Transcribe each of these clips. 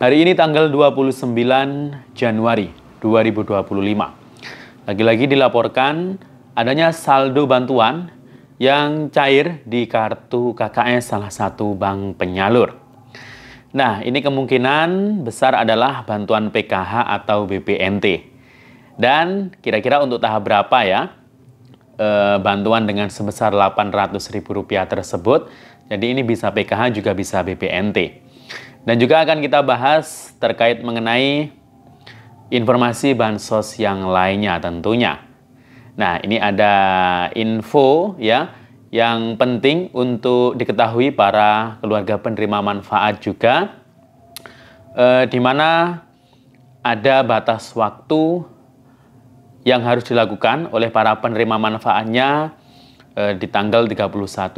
Hari ini tanggal 29 Januari 2025. Lagi-lagi dilaporkan adanya saldo bantuan yang cair di kartu KKS salah satu bank penyalur. Nah, ini kemungkinan besar adalah bantuan PKH atau BPNT. Dan kira-kira untuk tahap berapa ya bantuan dengan sebesar Rp800.000 tersebut. Jadi ini bisa PKH juga bisa BPNT. Dan juga akan kita bahas terkait mengenai informasi bansos yang lainnya tentunya. Nah, ini ada info ya yang penting untuk diketahui para keluarga penerima manfaat juga, di mana ada batas waktu yang harus dilakukan oleh para penerima manfaatnya di tanggal 31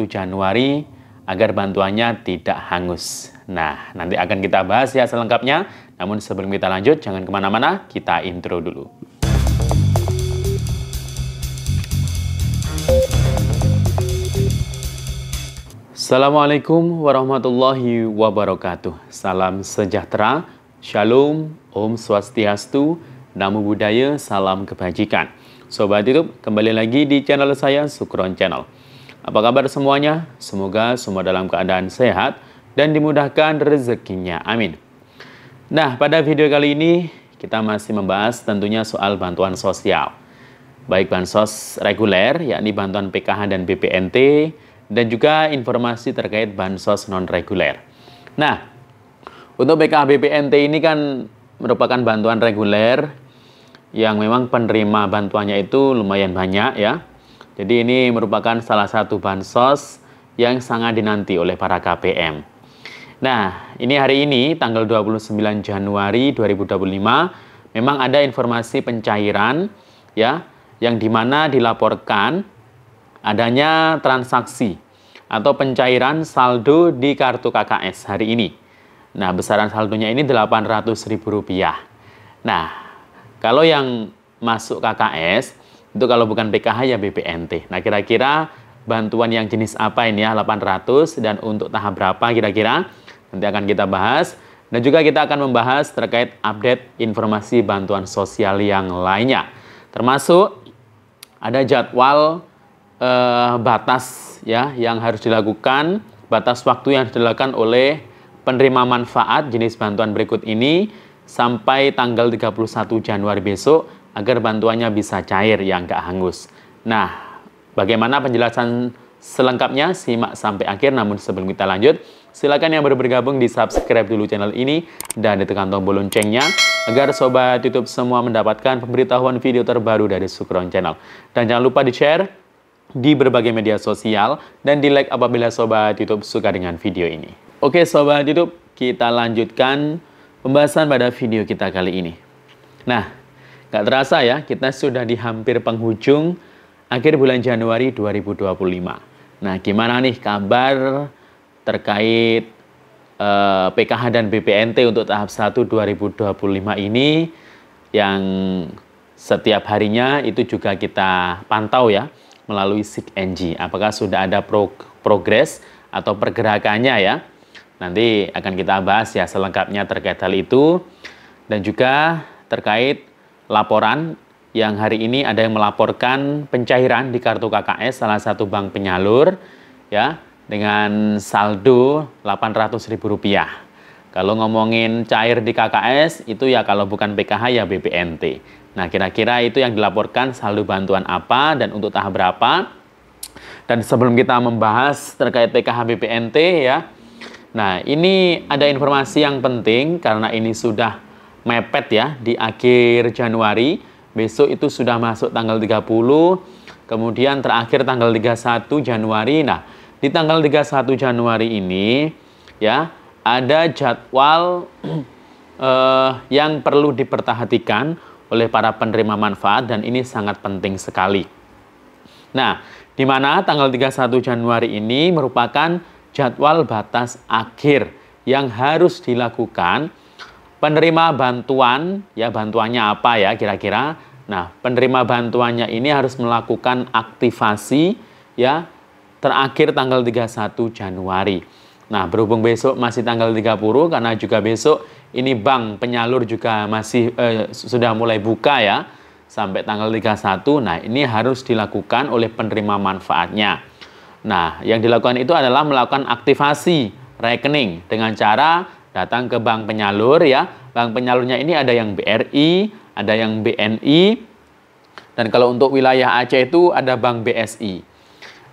Januari agar bantuannya tidak hangus. Nah, nanti akan kita bahas ya selengkapnya. Namun sebelum kita lanjut, jangan kemana-mana, kita intro dulu. Assalamualaikum warahmatullahi wabarakatuh. Salam sejahtera, shalom, om swastiastu, namo buddhaya, salam kebajikan. Sobat YouTube, kembali lagi di channel saya, Sukron Channel. Apa kabar semuanya? Semoga semua dalam keadaan sehat dan dimudahkan rezekinya. Amin. Nah, pada video kali ini kita masih membahas tentunya soal bantuan sosial. Baik bansos reguler, yakni bantuan PKH dan BPNT, dan juga informasi terkait bansos non-reguler. Nah, untuk PKH BPNT ini kan merupakan bantuan reguler yang memang penerima bantuannya itu lumayan banyak ya. Jadi ini merupakan salah satu bansos yang sangat dinanti oleh para KPM. Nah, ini hari ini tanggal 29 Januari 2025 memang ada informasi pencairan ya yang dimana dilaporkan adanya transaksi atau pencairan saldo di kartu KKS hari ini. Nah, besaran saldonya ini Rp800.000. Nah, kalau yang masuk KKS itu kalau bukan PKH ya BPNT. Nah, kira-kira bantuan yang jenis apa ini ya 800 dan untuk tahap berapa kira-kira? Nanti akan kita bahas. Dan juga kita akan membahas terkait update informasi bantuan sosial yang lainnya. Termasuk ada jadwal batas ya yang harus dilakukan, batas waktu yang harus dilakukan oleh penerima manfaat jenis bantuan berikut ini sampai tanggal 31 Januari besok agar bantuannya bisa cair yang nggak hangus. Nah, bagaimana penjelasan selengkapnya? Simak sampai akhir. Namun sebelum kita lanjut, silakan yang baru bergabung di subscribe dulu channel ini dan ditekan tombol loncengnya agar sobat YouTube semua mendapatkan pemberitahuan video terbaru dari Sukron Channel. Dan jangan lupa di-share di berbagai media sosial dan di-like apabila sobat YouTube suka dengan video ini. Oke sobat YouTube, kita lanjutkan pembahasan pada video kita kali ini. Nah, gak terasa ya, kita sudah di hampir penghujung akhir bulan Januari 2025. Nah, gimana nih kabar terkait PKH dan BPNT untuk tahap 1 2025 ini yang setiap harinya itu juga kita pantau ya melalui SIG-NG. Apakah sudah ada progres atau pergerakannya ya? Nanti akan kita bahas ya selengkapnya terkait hal itu. Dan juga terkait laporan yang hari ini ada yang melaporkan pencairan di kartu KKS salah satu bank penyalur ya dengan saldo Rp800.000. Kalau ngomongin cair di KKS itu ya kalau bukan PKH ya BPNT. Nah, kira-kira itu yang dilaporkan saldo bantuan apa dan untuk tahap berapa. Dan sebelum kita membahas terkait PKH BPNT ya. Nah, ini ada informasi yang penting karena ini sudah mepet ya di akhir Januari. Besok itu sudah masuk tanggal 30, kemudian terakhir tanggal 31 Januari. Nah, di tanggal 31 Januari ini ya ada jadwal yang perlu diperhatikan oleh para penerima manfaat dan ini sangat penting sekali. Nah, di mana tanggal 31 Januari ini merupakan jadwal batas akhir yang harus dilakukan penerima bantuan, ya bantuannya apa ya kira-kira. Nah, penerima bantuannya ini harus melakukan aktivasi ya terakhir tanggal 31 Januari. Nah, berhubung besok masih tanggal 30, karena juga besok ini bank penyalur juga masih sudah mulai buka ya, sampai tanggal 31. Nah, ini harus dilakukan oleh penerima manfaatnya. Nah, yang dilakukan itu adalah melakukan aktivasi rekening dengan cara datang ke bank penyalur ya. Bank penyalurnya ini ada yang BRI, ada yang BNI, dan kalau untuk wilayah Aceh itu ada Bank BSI.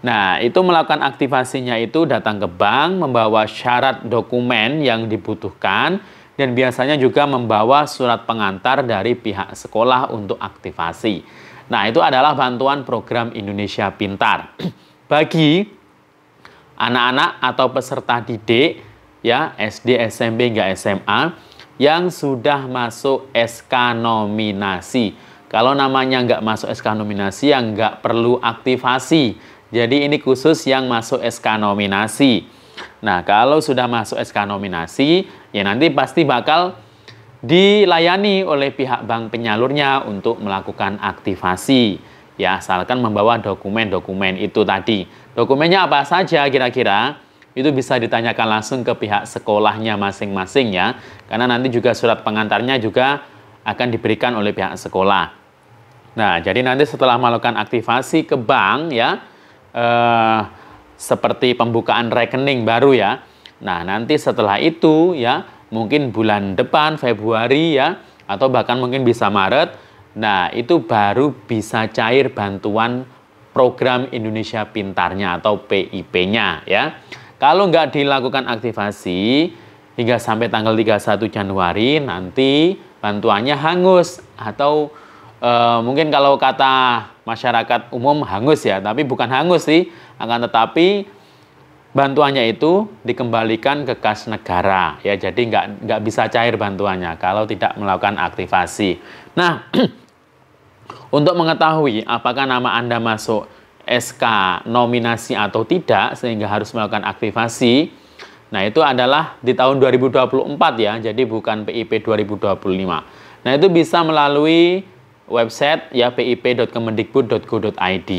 Nah, itu melakukan aktivasinya itu datang ke bank, membawa syarat dokumen yang dibutuhkan, dan biasanya juga membawa surat pengantar dari pihak sekolah untuk aktivasi. Nah, itu adalah bantuan program Indonesia Pintar. Bagi anak-anak atau peserta didik, ya SD, SMP, hingga SMA, yang sudah masuk SK nominasi. Kalau namanya nggak masuk SK nominasi, yang nggak perlu aktivasi. Jadi ini khusus yang masuk SK nominasi. Nah, kalau sudah masuk SK nominasi, ya nanti pasti bakal dilayani oleh pihak bank penyalurnya untuk melakukan aktivasi. Ya, asalkan membawa dokumen-dokumen itu tadi. Dokumennya apa saja kira-kira? Itu bisa ditanyakan langsung ke pihak sekolahnya masing-masing ya. Karena nanti juga surat pengantarnya juga akan diberikan oleh pihak sekolah. Nah, jadi nanti setelah melakukan aktivasi ke bank ya, seperti pembukaan rekening baru ya. Nah, nanti setelah itu ya, mungkin bulan depan Februari ya, atau bahkan mungkin bisa Maret. Nah, itu baru bisa cair bantuan program Indonesia Pintarnya atau PIP-nya ya. Kalau nggak dilakukan aktivasi hingga sampai tanggal 31 Januari, nanti bantuannya hangus atau mungkin kalau kata masyarakat umum hangus ya, tapi bukan hangus sih, akan tetapi bantuannya itu dikembalikan ke kas negara ya, jadi nggak bisa cair bantuannya kalau tidak melakukan aktivasi. Nah, untuk mengetahui apakah nama Anda masuk SK nominasi atau tidak sehingga harus melakukan aktivasi, nah itu adalah di tahun 2024 ya, jadi bukan PIP 2025. Nah, itu bisa melalui website ya pip.kemendikbud.go.id.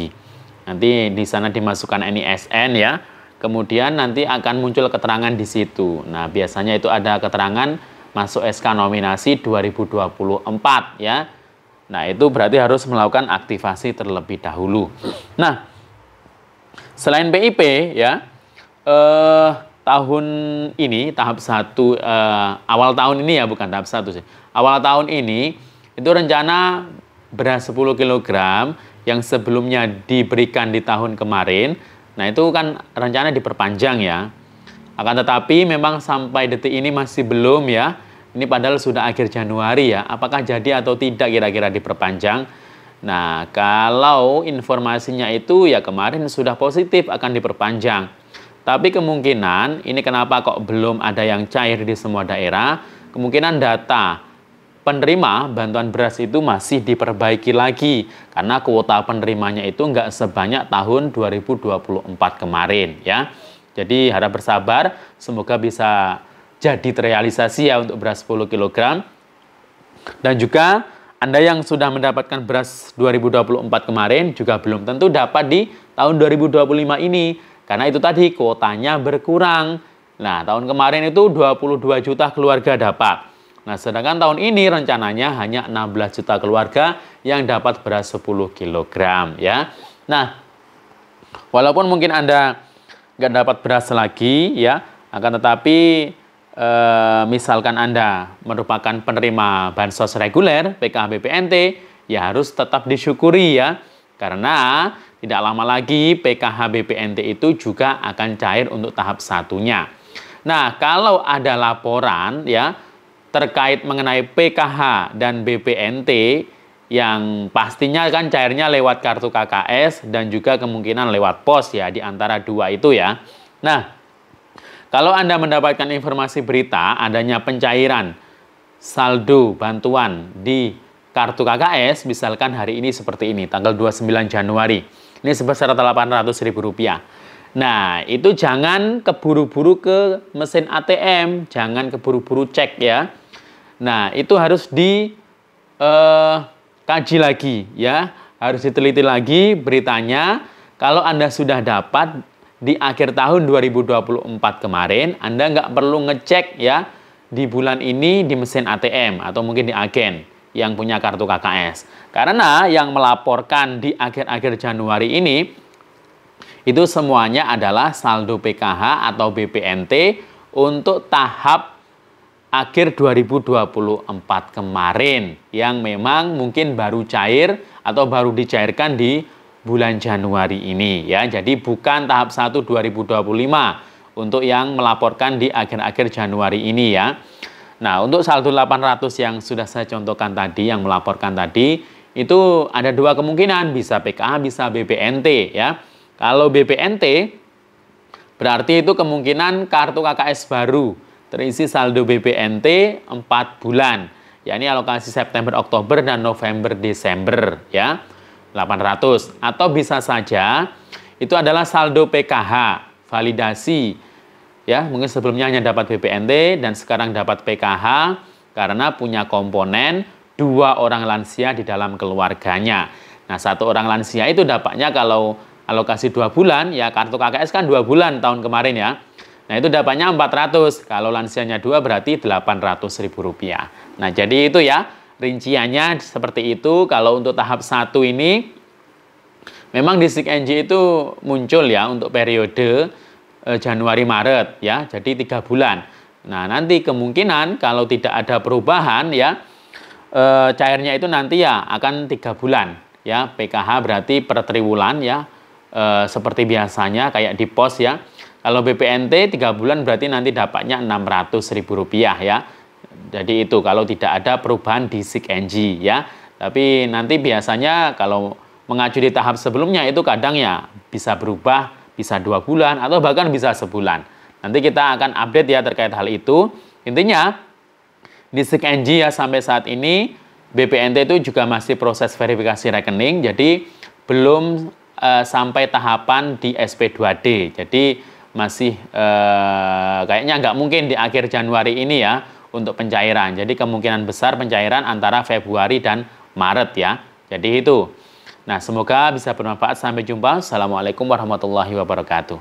Nanti di sana dimasukkan NISN ya. Kemudian nanti akan muncul keterangan di situ. Nah, biasanya itu ada keterangan masuk SK nominasi 2024 ya. Nah, itu berarti harus melakukan aktivasi terlebih dahulu. Nah, selain PIP ya, tahun ini tahap 1 awal tahun ini ya, bukan tahap 1 sih. Awal tahun ini itu rencana beras 10 kg yang sebelumnya diberikan di tahun kemarin. Nah, itu kan rencana diperpanjang ya. Akan tetapi memang sampai detik ini masih belum ya. Ini padahal sudah akhir Januari ya. Apakah jadi atau tidak kira-kira diperpanjang? Nah, kalau informasinya itu ya kemarin sudah positif akan diperpanjang. Tapi kemungkinan, ini kenapa kok belum ada yang cair di semua daerah, kemungkinan data penerima bantuan beras itu masih diperbaiki lagi. Karena kuota penerimanya itu nggak sebanyak tahun 2024 kemarin ya. Jadi harap bersabar, semoga bisa jadi terrealisasi ya untuk beras 10 kg. Dan juga Anda yang sudah mendapatkan beras 2024 kemarin juga belum tentu dapat di tahun 2025 ini. Karena itu tadi kuotanya berkurang. Nah, tahun kemarin itu 22 juta keluarga dapat. Nah, sedangkan tahun ini rencananya hanya 16 juta keluarga yang dapat beras 10 kg ya. Nah, walaupun mungkin Anda nggak dapat beras lagi ya, akan tetapi misalkan Anda merupakan penerima bansos reguler PKH BPNT, ya harus tetap disyukuri ya. Karena tidak lama lagi PKH BPNT itu juga akan cair untuk tahap satunya. Nah, kalau ada laporan ya terkait mengenai PKH dan BPNT yang pastinya kan cairnya lewat kartu KKS dan juga kemungkinan lewat pos ya, di antara dua itu ya. Nah, kalau Anda mendapatkan informasi berita adanya pencairan saldo bantuan di kartu KKS, misalkan hari ini seperti ini, tanggal 29 Januari, ini sebesar Rp800.000. Nah, itu jangan keburu-buru ke mesin ATM, jangan keburu-buru cek ya. Nah, itu harus dikaji lagi ya, harus diteliti lagi beritanya. Kalau Anda sudah dapat di akhir tahun 2024 kemarin, Anda nggak perlu ngecek ya di bulan ini di mesin ATM atau mungkin di agen yang punya kartu KKS. Karena yang melaporkan di akhir-akhir Januari ini, itu semuanya adalah saldo PKH atau BPNT untuk tahap akhir 2024 kemarin yang memang mungkin baru cair atau baru dicairkan di bulan Januari ini ya. Jadi bukan tahap 1 2025 untuk yang melaporkan di akhir-akhir Januari ini ya. Nah, untuk saldo 800 yang sudah saya contohkan tadi, yang melaporkan tadi, itu ada dua kemungkinan, bisa PKH, bisa BPNT ya. Kalau BPNT berarti itu kemungkinan kartu KKS baru terisi saldo BPNT 4 bulan, yakni alokasi September, Oktober, dan November, Desember ya, 800. Atau bisa saja itu adalah saldo PKH, validasi ya, mungkin sebelumnya hanya dapat BPNT dan sekarang dapat PKH karena punya komponen 2 orang lansia di dalam keluarganya. Nah, 1 orang lansia itu dapatnya kalau alokasi 2 bulan, ya kartu KKS kan 2 bulan tahun kemarin ya. Nah, itu dapatnya 400. Kalau lansianya 2 berarti Rp800.000. Nah, jadi itu ya rinciannya seperti itu. Kalau untuk tahap 1 ini memang di SIG-NJ itu muncul ya untuk periode Januari-Maret ya. Jadi 3 bulan. Nah, nanti kemungkinan kalau tidak ada perubahan ya cairnya itu nanti ya akan 3 bulan ya. PKH berarti per triwulan ya. Seperti biasanya kayak di pos ya. Kalau BPNT 3 bulan berarti nanti dapatnya Rp600.000 ya. Jadi itu kalau tidak ada perubahan di SIG-NJ ya. Tapi nanti biasanya kalau mengacu di tahap sebelumnya itu kadang ya bisa berubah, bisa 2 bulan atau bahkan bisa sebulan. Nanti kita akan update ya terkait hal itu. Intinya di SIG-NJ ya sampai saat ini BPNT itu juga masih proses verifikasi rekening. Jadi belum sampai tahapan di SP2D. Jadi masih kayaknya nggak mungkin di akhir Januari ini ya untuk pencairan. Jadi kemungkinan besar pencairan antara Februari dan Maret ya. Jadi itu. Nah, semoga bisa bermanfaat. Sampai jumpa. Assalamualaikum warahmatullahi wabarakatuh.